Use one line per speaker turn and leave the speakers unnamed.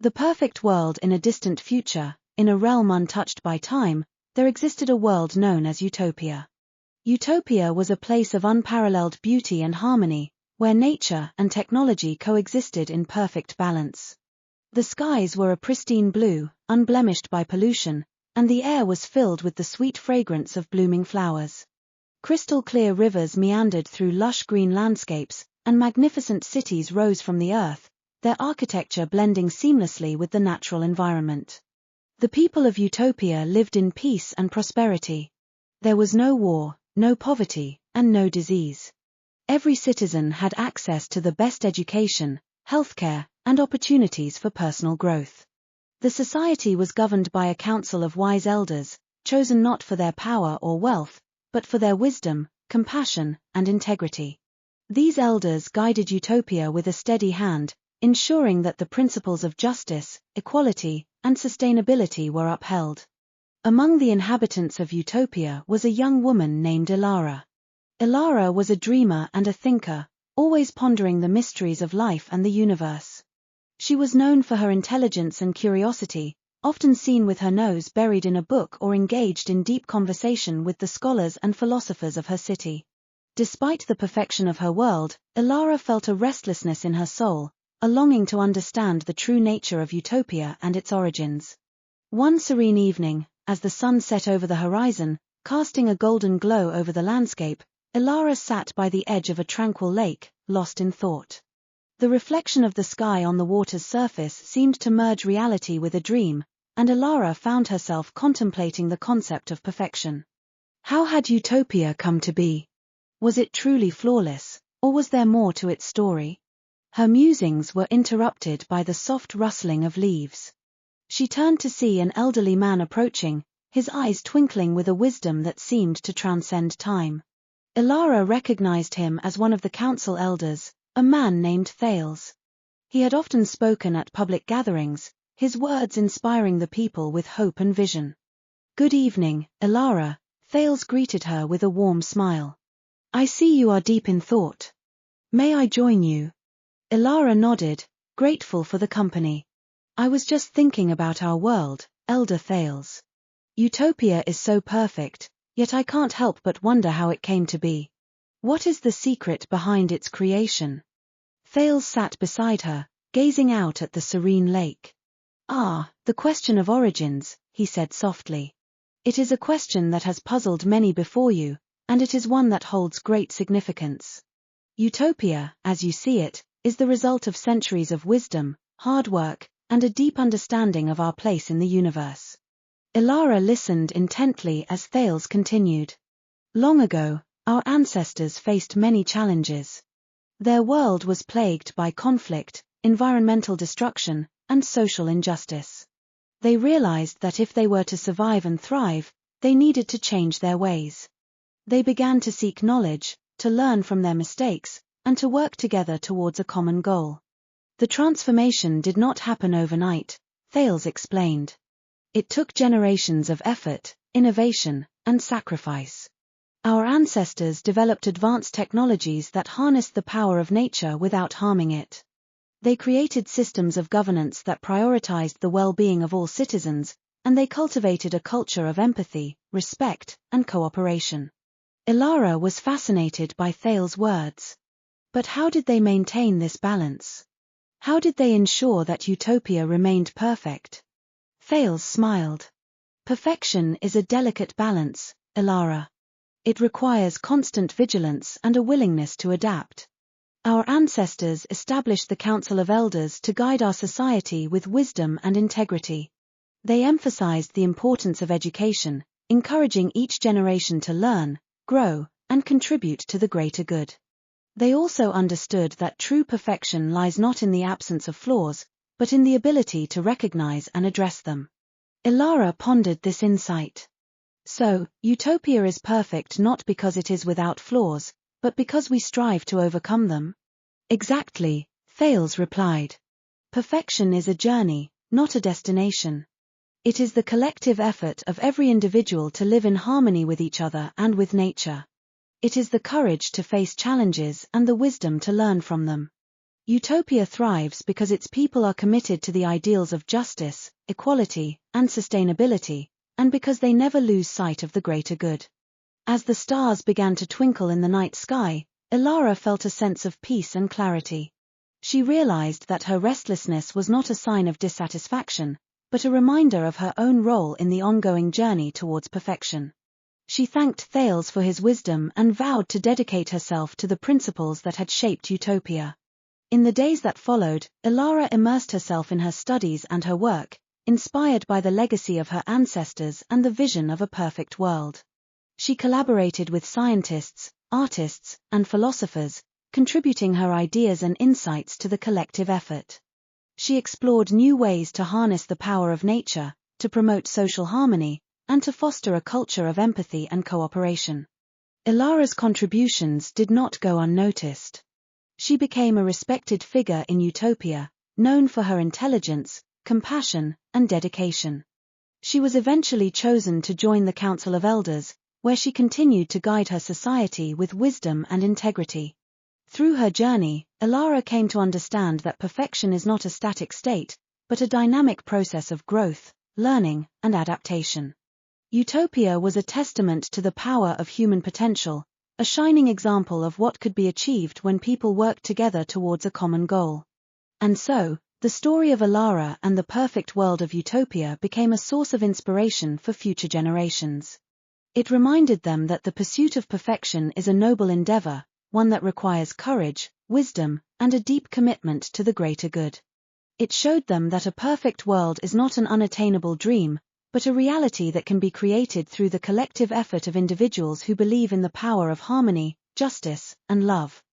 The perfect world in a distant future, in a realm untouched by time, there existed a world known as Utopia. Utopia was a place of unparalleled beauty and harmony, where nature and technology coexisted in perfect balance. The skies were a pristine blue, unblemished by pollution, and the air was filled with the sweet fragrance of blooming flowers. Crystal-clear rivers meandered through lush green landscapes, and magnificent cities rose from the earth, their architecture blending seamlessly with the natural environment. The people of Utopia lived in peace and prosperity. There was no war, no poverty, and no disease. Every citizen had access to the best education, healthcare, and opportunities for personal growth. The society was governed by a council of wise elders, chosen not for their power or wealth, but for their wisdom, compassion, and integrity. These elders guided Utopia with a steady hand, ensuring that the principles of justice, equality, and sustainability were upheld. Among the inhabitants of Utopia was a young woman named Elara. Elara was a dreamer and a thinker, always pondering the mysteries of life and the universe. She was known for her intelligence and curiosity, often seen with her nose buried in a book or engaged in deep conversation with the scholars and philosophers of her city. Despite the perfection of her world, Elara felt a restlessness in her soul, a longing to understand the true nature of Utopia and its origins. One serene evening, as the sun set over the horizon, casting a golden glow over the landscape, Elara sat by the edge of a tranquil lake, lost in thought. The reflection of the sky on the water's surface seemed to merge reality with a dream, and Elara found herself contemplating the concept of perfection. How had Utopia come to be? Was it truly flawless, or was there more to its story? Her musings were interrupted by the soft rustling of leaves. She turned to see an elderly man approaching, his eyes twinkling with a wisdom that seemed to transcend time. Elara recognized him as one of the council elders, a man named Thales. He had often spoken at public gatherings, his words inspiring the people with hope and vision. "Good evening, Elara," Thales greeted her with a warm smile. "I see you are deep in thought. May I join you?" Elara nodded, grateful for the company. "I was just thinking about our world, Elder Thales. Utopia is so perfect, yet I can't help but wonder how it came to be. What is the secret behind its creation?" Thales sat beside her, gazing out at the serene lake. "Ah, the question of origins," he said softly. "It is a question that has puzzled many before you, and it is one that holds great significance. Utopia, as you see it, is the result of centuries of wisdom, hard work, and a deep understanding of our place in the universe." Elara listened intently as Thales continued. "Long ago, our ancestors faced many challenges. Their world was plagued by conflict, environmental destruction, and social injustice. They realized that if they were to survive and thrive, they needed to change their ways. They began to seek knowledge, to learn from their mistakes, and to work together towards a common goal. The transformation did not happen overnight, Thales explained. It took generations of effort, innovation, and sacrifice. Our ancestors developed advanced technologies that harnessed the power of nature without harming it. They created systems of governance that prioritized the well-being of all citizens, and they cultivated a culture of empathy, respect, and cooperation." Elara was fascinated by Thales' words. But how did they maintain this balance? How did they ensure that Utopia remained perfect? Thales smiled. "Perfection is a delicate balance, Elara. It requires constant vigilance and a willingness to adapt. Our ancestors established the Council of Elders to guide our society with wisdom and integrity. They emphasized the importance of education, encouraging each generation to learn, grow, and contribute to the greater good. They also understood that true perfection lies not in the absence of flaws, but in the ability to recognize and address them." Elara pondered this insight. "So, Utopia is perfect not because it is without flaws, but because we strive to overcome them?" "Exactly," Thales replied. "Perfection is a journey, not a destination. It is the collective effort of every individual to live in harmony with each other and with nature. It is the courage to face challenges and the wisdom to learn from them. Utopia thrives because its people are committed to the ideals of justice, equality, and sustainability, and because they never lose sight of the greater good. As the stars began to twinkle in the night sky, Elara felt a sense of peace and clarity. She realized that her restlessness was not a sign of dissatisfaction, but a reminder of her own role in the ongoing journey towards perfection. She thanked Thales for his wisdom and vowed to dedicate herself to the principles that had shaped Utopia. In the days that followed, Elara immersed herself in her studies and her work, inspired by the legacy of her ancestors and the vision of a perfect world. She collaborated with scientists, artists, and philosophers, contributing her ideas and insights to the collective effort. She explored new ways to harness the power of nature, to promote social harmony, and to foster a culture of empathy and cooperation. Elara's contributions did not go unnoticed. She became a respected figure in Utopia, known for her intelligence, compassion, and dedication. She was eventually chosen to join the Council of Elders, where she continued to guide her society with wisdom and integrity. Through her journey, Elara came to understand that perfection is not a static state, but a dynamic process of growth, learning, and adaptation. Utopia was a testament to the power of human potential, a shining example of what could be achieved when people worked together towards a common goal. And so, the story of Elara and the perfect world of Utopia became a source of inspiration for future generations. It reminded them that the pursuit of perfection is a noble endeavor, one that requires courage, wisdom, and a deep commitment to the greater good. It showed them that a perfect world is not an unattainable dream, but a reality that can be created through the collective effort of individuals who believe in the power of harmony, justice, and love.